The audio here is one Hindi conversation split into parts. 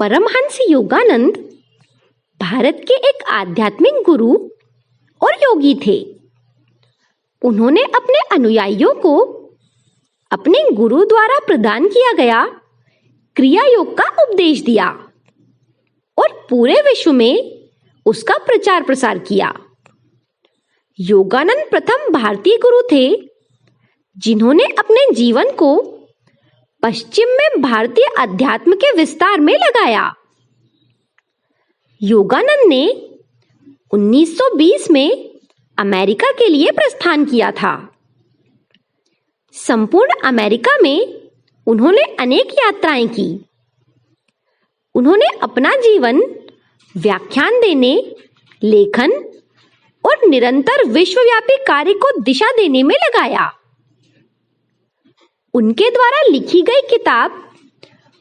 परमहंस योगानंद भारत के एक आध्यात्मिक गुरु और योगी थे। उन्होंने अपने अनुयायियों को अपने गुरु द्वारा प्रदान किया गया क्रिया योग का उपदेश दिया और पूरे विश्व में उसका प्रचार प्रसार किया। योगानंद प्रथम भारतीय गुरु थे जिन्होंने अपने जीवन को पश्चिम में भारतीय अध्यात्म के विस्तार में लगाया। योगानंद ने 1920 में अमेरिका के लिए प्रस्थान किया था। संपूर्ण अमेरिका में उन्होंने अनेक यात्राएं की। उन्होंने अपना जीवन व्याख्यान देने, लेखन और निरंतर विश्वव्यापी कार्य को दिशा देने में लगाया। उनके द्वारा लिखी गई किताब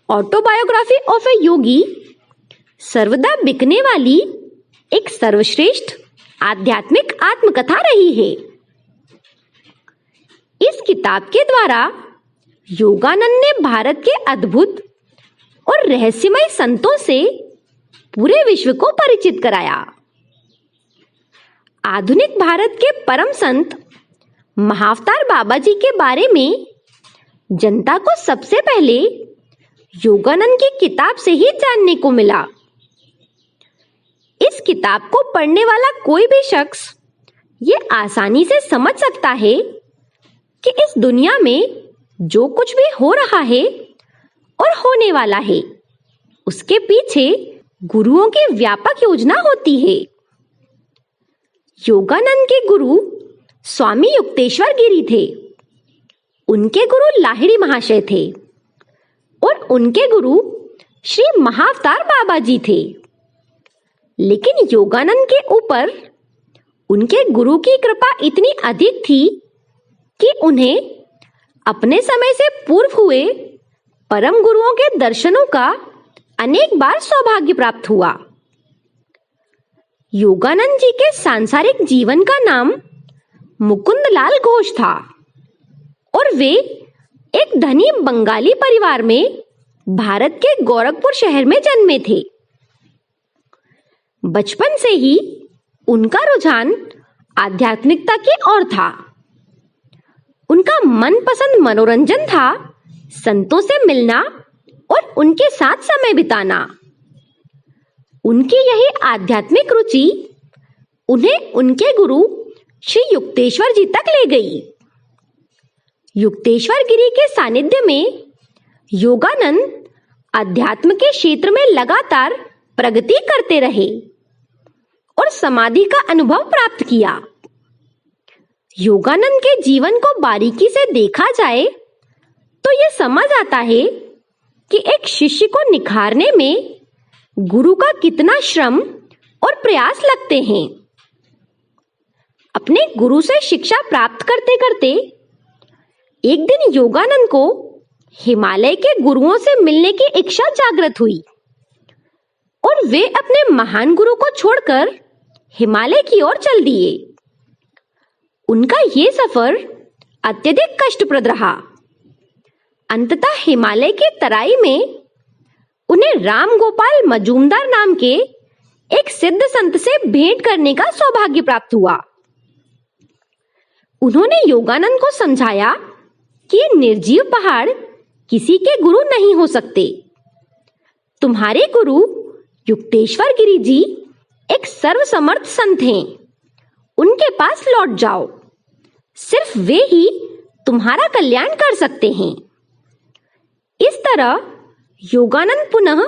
ऑटोबायोग्राफी ऑफ ए योगी सर्वदा बिकने वाली एक सर्वश्रेष्ठ आध्यात्मिक आत्मकथा रही है। इस किताब के द्वारा योगानंद ने भारत के अद्भुत और रहस्यमय संतों से पूरे विश्व को परिचित कराया। आधुनिक भारत के परम संत महाअवतार बाबा जी के बारे में जनता को सबसे पहले योगानंद की किताब से ही जानने को मिला। इस किताब को पढ़ने वाला कोई भी शख्स ये आसानी से समझ सकता है कि इस दुनिया में जो कुछ भी हो रहा है और होने वाला है, उसके पीछे गुरुओं की व्यापक योजना होती है। योगानंद के गुरु स्वामी युक्तेश्वर गिरी थे। उनके गुरु लाहिड़ी महाशय थे और उनके गुरु श्री महाअवतार बाबा जी थे। लेकिन योगानंद के ऊपर उनके गुरु की कृपा इतनी अधिक थी कि उन्हें अपने समय से पूर्व हुए परम गुरुओं के दर्शनों का अनेक बार सौभाग्य प्राप्त हुआ। योगानंद जी के सांसारिक जीवन का नाम मुकुंदलाल घोष था और वे एक धनी बंगाली परिवार में भारत के गोरखपुर शहर में जन्मे थे। बचपन से ही उनका रुझान आध्यात्मिकता की ओर था। उनका मनपसंद मनोरंजन था संतों से मिलना और उनके साथ समय बिताना। उनकी यही आध्यात्मिक रुचि उन्हें उनके गुरु श्री युक्तेश्वर जी तक ले गई। युक्तेश्वर गिरी के सानिध्य में योगानंद अध्यात्म के क्षेत्र में लगातार प्रगति करते रहे और समाधि का अनुभव प्राप्त किया। योगानंद के जीवन को बारीकी से देखा जाए तो यह समझ आता है कि एक शिष्य को निखारने में गुरु का कितना श्रम और प्रयास लगते हैं। अपने गुरु से शिक्षा प्राप्त करते करते एक दिन योगानंद को हिमालय के गुरुओं से मिलने की इच्छा जागृत हुई और वे अपने महान गुरु को छोड़कर हिमालय की ओर चल दिए। उनका ये सफर अत्यधिक कष्टप्रद रहा। अंततः हिमालय के तराई में उन्हें राम गोपाल मजूमदार नाम के एक सिद्ध संत से भेंट करने का सौभाग्य प्राप्त हुआ। उन्होंने योगानंद को समझाया कि ये निर्जीव पहाड़ किसी के गुरु नहीं हो सकते। तुम्हारे गुरु युक्तेश्वर गिरी जी एक सर्वसमर्थ संत हैं। उनके पास लौट जाओ। सिर्फ वे ही तुम्हारा कल्याण कर सकते हैं। इस तरह योगानंद पुनः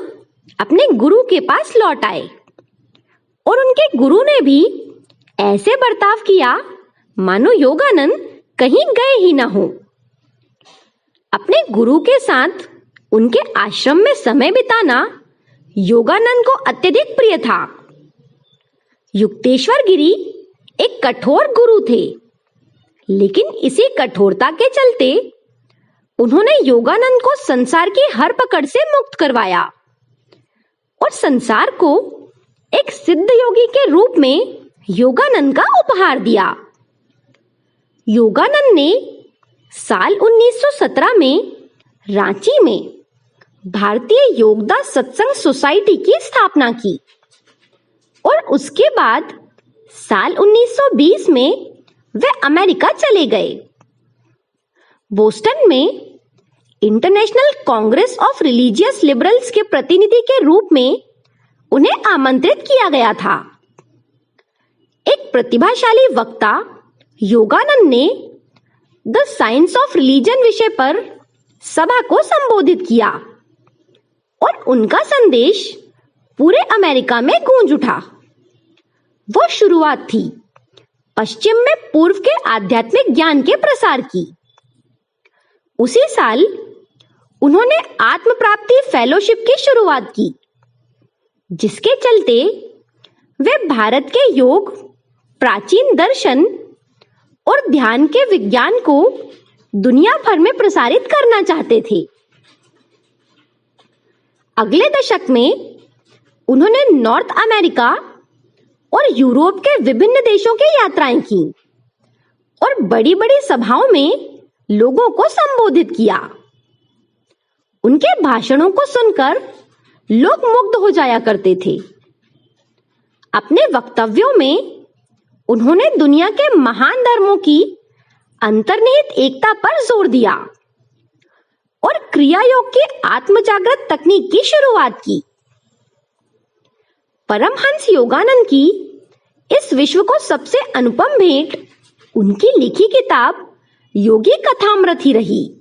अपने गुरु के पास लौट आए और उनके गुरु ने भी ऐसे बर्ताव किया मानो योगानंद कहीं गए ही न हो। अपने गुरु के साथ उनके आश्रम में समय बिताना योगानंद को अत्यधिक प्रिय था। युक्तेश्वर गिरी एक कठोर गुरु थे, लेकिन इसी कठोरता के चलते उन्होंने योगानंद को संसार की हर पकड़ से मुक्त करवाया और संसार को एक सिद्ध योगी के रूप में योगानंद का उपहार दिया। योगानंद ने साल 1917 में रांची में भारतीय योगदा सत्संग सोसाइटी की स्थापना की और उसके बाद साल 1920 में वे अमेरिका चले गए। बोस्टन में international Congress of religious liberals के प्रतिनिधि के रूप में उन्हें आमंत्रित किया गया था। एक प्रतिभाशाली वक्ता योगानंद ने द साइंस ऑफ रिलीजन विषय पर सभा को संबोधित किया और उनका संदेश पूरे अमेरिका में गूंज उठा। वो शुरुआत थी पश्चिम में पूर्व के आध्यात्मिक ज्ञान के प्रसार की। उसी साल उन्होंने आत्म प्राप्ति फेलोशिप की शुरुआत की, जिसके चलते वे भारत के योग, प्राचीन दर्शन और ध्यान के विज्ञान को दुनिया भर में प्रसारित करना चाहते थे। अगले दशक में उन्होंने नॉर्थ अमेरिका और यूरोप के विभिन्न देशों की यात्राएं की और बड़ी-बड़ी सभाओं में लोगों को संबोधित किया। उनके भाषणों को सुनकर लोग मुग्ध हो जाया करते थे। अपने वक्तव्यों में उन्होंने दुनिया के महान धर्मों की अंतर्निहित एकता पर जोर दिया और क्रिया योग की आत्मजागृत तकनीक की शुरुआत की। परमहंस योगानंद की इस विश्व को सबसे अनुपम भेंट उनकी लिखी किताब योगी कथामृत ही रही।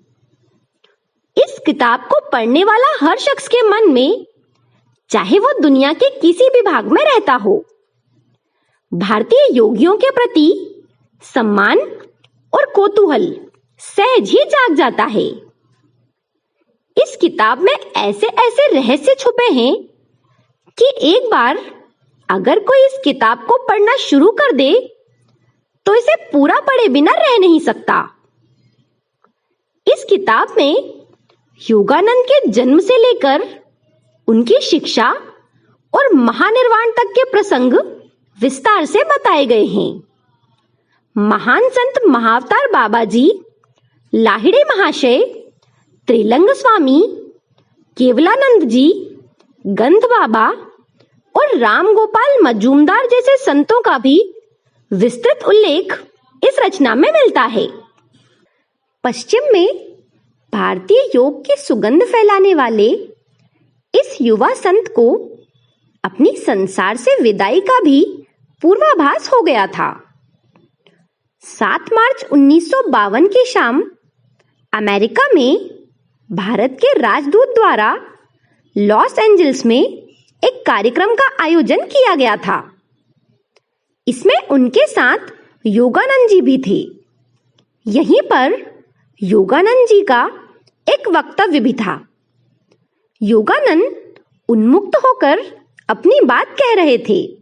इस किताब को पढ़ने वाला हर शख्स के मन में, चाहे वो दुनिया के किसी भी भाग में रहता हो, भारतीय योगियों के प्रति सम्मान और कौतूहल सहज ही जाग जाता है। इस किताब में ऐसे ऐसे रहस्य छुपे हैं कि एक बार अगर कोई इस किताब को पढ़ना शुरू कर दे तो इसे पूरा पढ़े बिना रह नहीं सकता। इस किताब में योगानंद के जन्म से लेकर उनकी शिक्षा और महानिर्वाण तक के प्रसंग विस्तार से बताए गए हैं। महान संत महाअवतार बाबा जी, लाहिड़ी महाशय, त्रिलंग स्वामी, केवलानंद जी, गंध बाबा और राम गोपाल मजूमदार जैसे संतों का भी विस्तृत उल्लेख इस रचना में मिलता है। पश्चिम में भारतीय योग की सुगंध फैलाने वाले इस युवा संत को अपनी संसार से विदाई का भी पूर्वाभास हो गया था। 7 मार्च 1952 की शाम अमेरिका में भारत के राजदूत द्वारा लॉस एंजल्स में एक कार्यक्रम का आयोजन किया गया था। इसमें उनके साथ योगानंद जी भी थे। यहीं पर योगानंद जी का एक वक्तव्य भी था। योगानंद उन्मुक्त होकर अपनी बात कह रहे थे।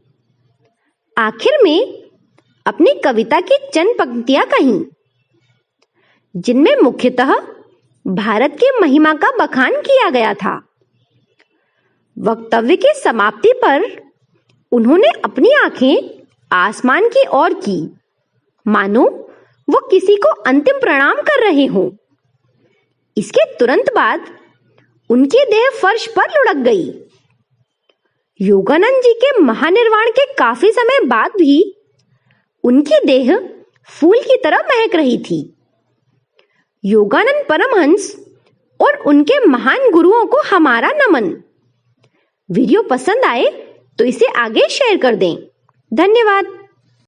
आखिर में अपनी कविता की चंद पंक्तियां कहीं, जिनमें मुख्यतः भारत की महिमा का बखान किया गया था। वक्तव्य की समाप्ति पर उन्होंने अपनी आंखें आसमान की ओर की, मानो वो किसी को अंतिम प्रणाम कर रहे हों। इसके तुरंत बाद उनकी देह फर्श पर लुढ़क गई। योगानंद जी के महानिर्वाण के काफी समय बाद भी उनकी देह फूल की तरह महक रही थी। योगानंद परमहंस और उनके महान गुरुओं को हमारा नमन। वीडियो पसंद आए तो इसे आगे शेयर कर दें। धन्यवाद।